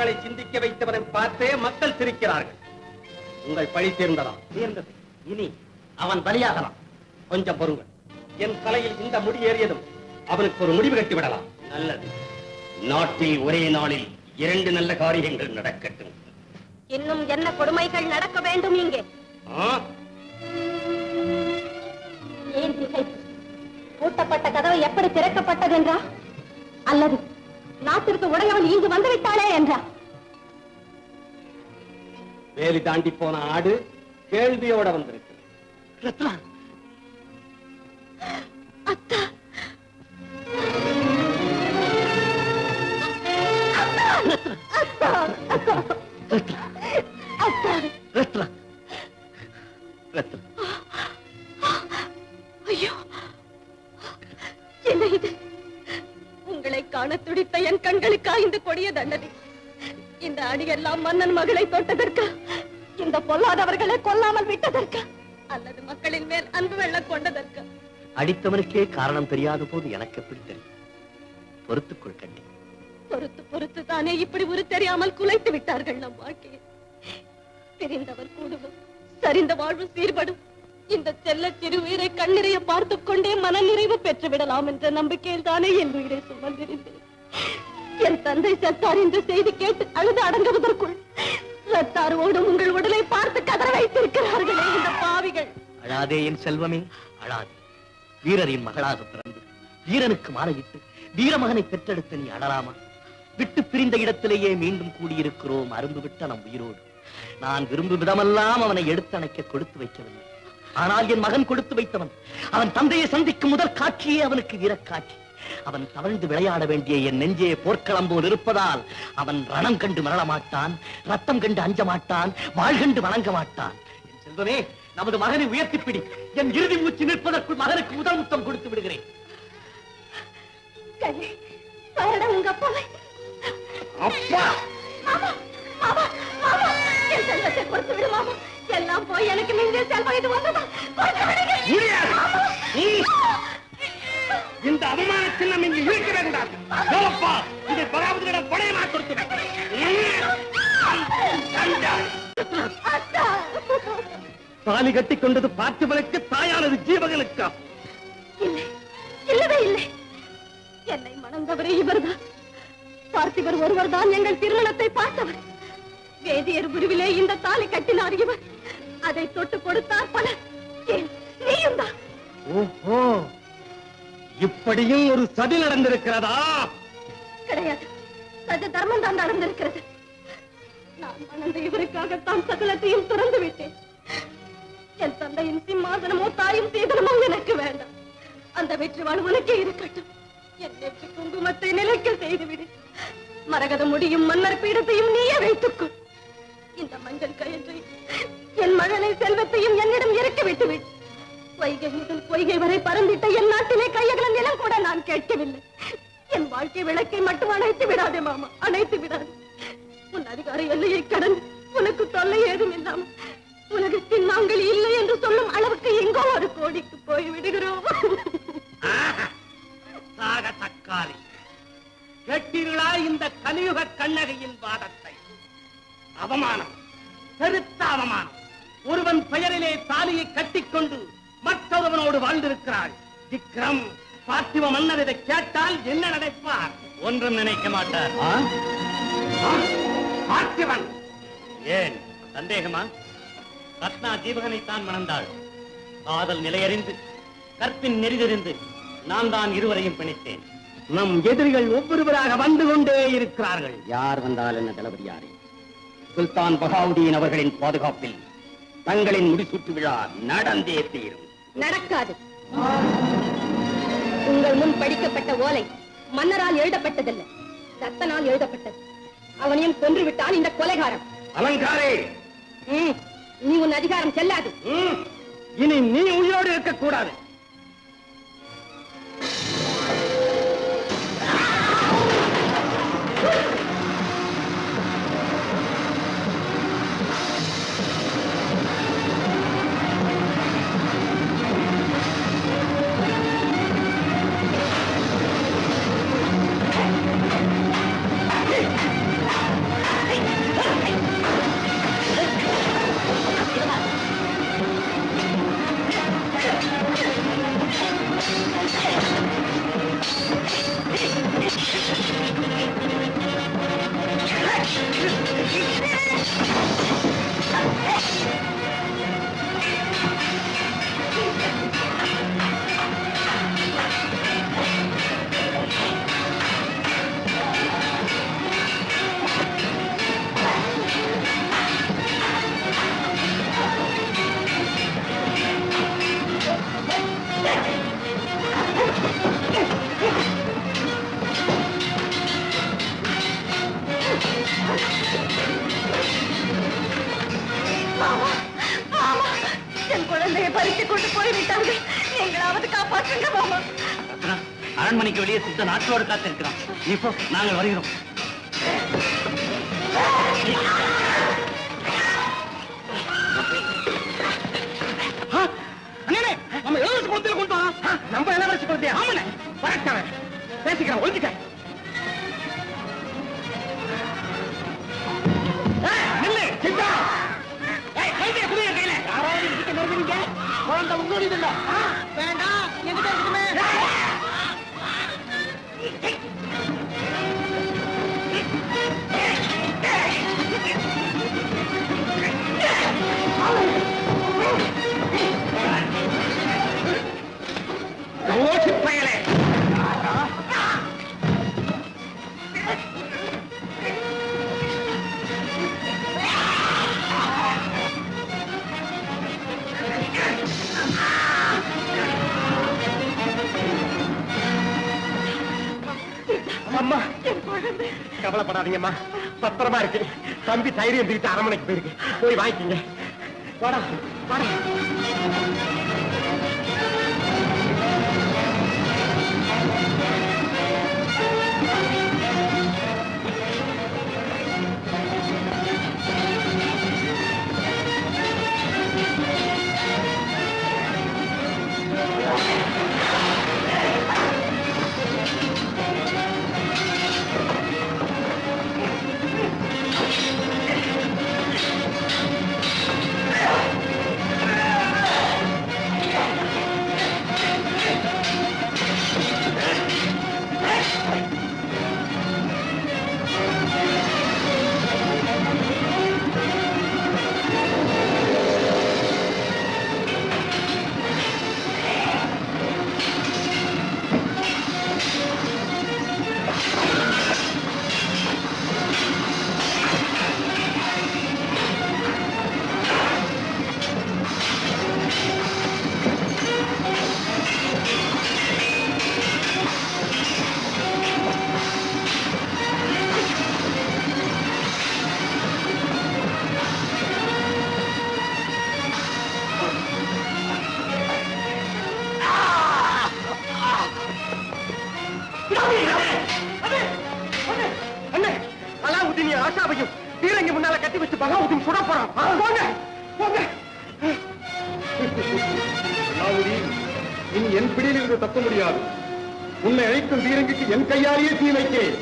மக்களை சிந்திக்க வைத்தவரை பார்த்தே மக்கள் சிரிக்கிறார்கள். உங்கள் பழி தீர்ந்ததா? தீர்ந்தது. இனி அவன் பலியாகலாம். கொஞ்சம் பொறுங்கள். என் தலையில் இந்த முடி ஏறியதும் அவனுக்கு ஒரு முடிவு கட்டிவிடலாம். நல்லது. நாட்டில் ஒரே நாளில் 2 நல்ல காரியங்கள் நடக்கட்டும். இன்னும் என்ன கொடுமைகள் நடக்க வேண்டும் இங்கே? ஏன் திகைப்பு? பூட்டப்பட்ட கதவு எப்படி திறக்கப்பட்டது என்றா, அல்லது நாட்டிற்கு உடையவன் இங்கு வந்துவிட்டாளே என்றா? வேலி தாண்டி போன ஆடு கேள்வியோட வந்திருக்கு. ரத்னா, அத்தா, அத்தா, அத்தா, அத்தா, ரத்னா, ரத்னா. ஐயோ, என்ன இது? உங்களை காண துடித்த என் கண்களுக்கா இந்த கொடிய தண்டனை? இந்த அடியெல்லாம் மன்னன் மகளை தொட்டதற்கா? இந்த பொல்லாதவர்களை கொல்லாமல் விட்டதற்கா? அல்லது மக்களின் மேல் அன்பு வெள்ளம் கொண்டதற்கா? அடித்தவனுக்கே காரணம் தெரியாத போது எனக்கு எப்படி தெரியும்? பொறுத்துக்கொள் கண்டி. பொறுத்து பொறுத்து தானே இப்படி ஒரு தெரியாமல் குலைத்து விட்டார்கள் நம் வாழ்க்கையை. பிரிந்தவர் கூடுவோம், சரிந்த வாழ்வு சீர்படும். இந்த செல்ல சிறு உயிரை கண்ணிறைய பார்த்துக் கொண்டே மன நிறைவு பெற்று விடலாம் என்ற நம்பிக்கையில் தானே என் உயிரை சுமந்திருந்தேன். என் தந்தை செத்தார் என்ற செய்தி கேட்டு அழுது அடங்குவதற்குள் ரத்தார் ஓடும் உங்கள் உடலை பார்த்து கதற வைத்திருக்கிறார்களே இந்த பாவிகள். அழாதே என் செல்வமே, அழாதே. வீரரின் மகளாக பிறந்து வீரனுக்கு மாலையிட்டு வீரமகனை பெற்றெடுத்த நீ அழலாமா? விட்டு பிரிந்த இடத்திலேயே மீண்டும் கூடியிருக்கிறோம் அரும்பு விட்ட நம் உயிரோடு. நான் விரும்பும் விதமெல்லாம் அவனை எடுத்தணைக்க கொடுத்து வைக்கவில்லை. ஆனால் என் மகன் கொடுத்து வைத்தவன். அவன் தந்தையை சந்திக்கும் முதல் காட்சியே அவனுக்கு வீரக்காட்சி. அவன் தவழ்ந்து விளையாட வேண்டிய என் நெஞ்சே போர்க்களம் போல் இருப்பதால் அவன் ரணம் கண்டு மரண மாட்டான், ரத்தம் கண்டு அஞ்ச மாட்டான், வாழ் கண்டு வணங்க மாட்டான். என் செல்வமே, நமது மகனை உயர்த்திப்பிடி. என் இறுதி மூச்சு நிற்பதற்குள் மகனுக்கு முதல் முத்தம் கொடுத்து விடுகிறேன். உங்க அப்பாவை அப்பா, என் செல்வத்தை கொடுத்து விடு மாமா. எல்லாம் போய் எனக்கு மிஞ்சிய செல்வம் இது வந்ததா? இந்த அவமான சின்னம் இங்கு இருக்க வேண்டாம். இதை பராமரிடம் படையமா கொடுத்து தாலி கட்டி கொண்டது பார்த்திபனுக்கு, தாயானது ஜீவகளுக்கா? இல்லை, இல்லவே இல்லை. என்னை மணந்தவரே இவர்தான். பார்த்திபர் ஒருவர் தான் எங்கள் திருமணத்தை பார்த்தவர். வேதியர் குருவிலே இந்த தாலி கட்டினார் இவர். அதை தொட்டு கொடுத்தார் பலர். நீயும் தான். ஓஹோ, இப்படியும் ஒரு சதி நடந்திருக்கிறதா? கிடையாது, சதி தர்மம் தான் நடந்திருக்கிறது. நான் மணந்த இவருக்காகத்தான் சகலத்தையும் துறந்து விட்டேன். என் தந்தையின் சிம்மாசனமோ தாயும் சீதனமோ எனக்கு வேண்டாம். அந்த வெற்றி வாழ் உனக்கே இருக்கட்டும். என் வெற்றி குங்குமத்தை நிலைக்க செய்துவிடு. மரகத முடியும் மன்னர் பீடத்தையும் நீயே வைத்துக்கொள். இந்த மஞ்சள் கயிற்றை, என் மகனை செல்வத்தையும் என்னிடம் இறக்க விட்டுவிடு. வைகை முதல் பொய்கை வரை பறந்திட்ட என் நாட்டிலே கையகல நிலம் கூட நான் கேட்கவில்லை. என் வாழ்க்கை விளக்கை மட்டும் அணைத்து விடாதே மாமா, அணைத்து விடாது. உன் அதிகார எல்லையை கடந்து உனக்கு தொல்லை ஏதும் இல்லாமல் உலகத்தின் நாங்கள் இல்லை என்று சொல்லும் அளவுக்கு எங்கோ ஒரு கோடிக்கு போய் விடுகிறோம். தக்காளி கேட்டீர்களா இந்த கலியுக கண்ணகையின் வாதத்தை? அவமானம், பெருத்த அவமானம். ஒருவன் பெயரிலே தாலியை கட்டிக்கொண்டு மற்றொருவனோடு வாழ்ந்திருக்கிறாள். விக்ரம், பார்த்திப மன்னர் இதை கேட்டால் என்ன நினைப்பார்? ஒன்றும் நினைக்க மாட்டார். பார்த்திபன் ஏன் சந்தேகமா? ரத்னா ஜீவகனைத்தான் மணந்தாள். காதல் நிலையறிந்து கற்பின் நெறிதறிந்து நான் தான் இருவரையும் பிணித்தேன். நம் எதிரிகள் ஒவ்வொருவராக வந்து கொண்டே இருக்கிறார்கள். யார் வந்தால் என்ன தளபதியாரே? சுல்தான் பகாவுதீன் அவர்களின் பாதுகாப்பில் தங்களின் முடிசூட்டு விழா நடந்தே தீரும். நடக்காது. உங்கள் முன் படிக்கப்பட்ட ஓலை மன்னரால் எழுதப்பட்டதல்ல, ரத்தனால் எழுதப்பட்டது. அவனையும் கொன்றுவிட்டான் இந்த கொலைகாரம். அலங்காரே, நீ உன் அதிகாரம் செல்லாது. இனி நீ உயிரோடு இருக்கக்கூடாது. அரண்மனைக்கு வெளியே சித்த நாட்டோடு காத்திருக்கிறான். இப்போ நாங்கள் வருகிறோம். நம்ம இளவரசி குளத்தில் கொண்டு வா. நம்ம இளவரசி குளத்தையா? ஆமாண்ணே. வரட்டாவே பேசிக்கிறேன். ஒழிஞ்சுக்க. நில்லு சித்தா. கையில குடிய கையில யாராவது கிட்ட நெருங்குறீங்க. குழந்தை உங்களுடைய இல்ல. வேண்டாம். எங்கிட்ட இருக்குமே. பயலே அம்மா, கவலைப்படாதீங்கம்மா, பத்திரமா இருக்கு. தம்பி தைரியம் தூக்கிட்டு அரண்மனைக்கு போயிருக்கு. போய் வாங்கிக்கீங்க. வாடா வாடா. ஆஷாவையும் பீரங்கி முன்னால கட்டி வச்சு பகாவுதீன் சுட போறான். போங்க போங்க. இனி என் பிடியில் இருந்து தப்ப முடியாது. உன்னை அழைக்கும் பீரங்கிக்கு என் கையாலேயே தீ வைத்தேன்.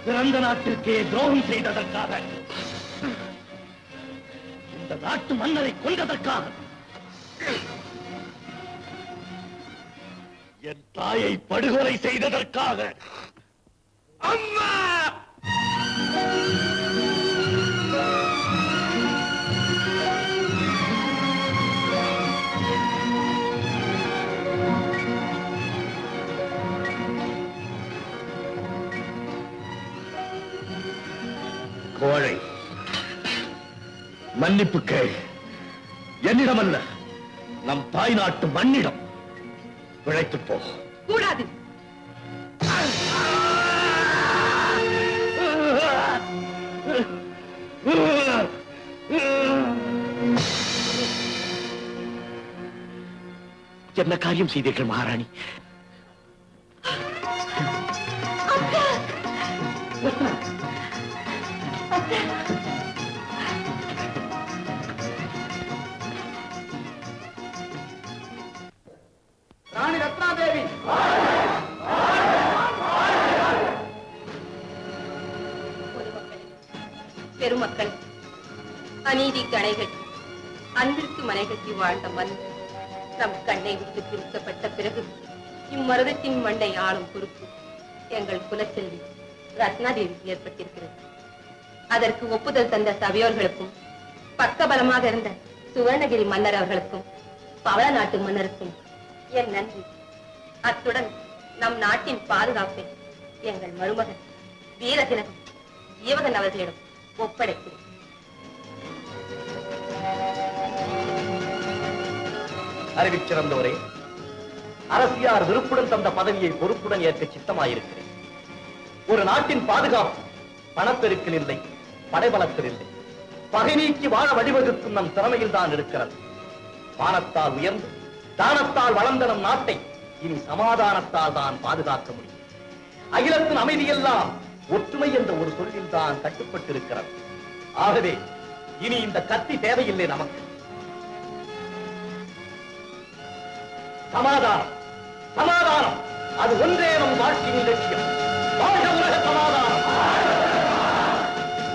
பிறந்த நாட்டிற்கே துரோகம் செய்ததற்காக, இந்த நாட்டு மன்னரை கொன்றதற்காக, என் தாயை படுகொலை செய்ததற்காக, அம்மா கோழை, மன்னிப்பு கேள். என்னிடம் அல்ல, நம் தாய் நாட்டு மண்ணிடம். பிழைத்து போ. கூடாது. என்ன காரியம் செய்தீர்கள் மகாராணி? அநீதி கணைகள் அன்பிற்கு மனை கட்டி வாழ்ந்த மண் நம் கண்ணை விட்டு பிரிக்கப்பட்ட பிறகு இம்மருதத்தின் மண்டை ஆளும் பொறுப்பு எங்கள் குலச்செல்வி ரத்னாதேவிக்கு ஏற்பட்டிருக்கிறது. அதற்கு ஒப்புதல் தந்த சபையோர்களுக்கும் பக்கபலமாக இருந்த சுவர்ணகிரி மன்னர் அவர்களுக்கும் பவள நாட்டு மன்னருக்கும் என் நன்றி. அத்துடன் நம் நாட்டின் பாதுகாப்பை எங்கள் மருமகன் வீரதிலகம் ஜீவகன் அவர்களிடம் ஒப்படைக்கிறேன். அறிவிச்சிறந்தவரே, அரசியார் விருப்புடன் தந்த பதவியை பொறுப்புடன் ஏற்க சித்தமாயிருக்கிறேன். ஒரு நாட்டின் பாதுகாப்பு பணப்பெருக்கில் இல்லை, படைபலத்தில் இல்லை. பகை நீக்கி வாழ வழிவகுக்கும் நம் திறமையில் தான் இருக்கிறது. வானத்தால் உயர்ந்து தானத்தால் வளர்ந்த நம் நாட்டை இனி சமாதானத்தால் தான் பாதுகாக்க முடியும். அகிலத்தின் அமைதியெல்லாம் ஒற்றுமை என்ற ஒரு சொல்லில் தான் கட்டுப்பட்டிருக்கிறது. ஆகவே இனி இந்த கத்தி தேவையில்லை நமக்கு. சமாதானம், சமாதானம், அது ஒன்றே நம் வாழ்க்கையின் லட்சியம். வாழ்க உலக சமாதானம்.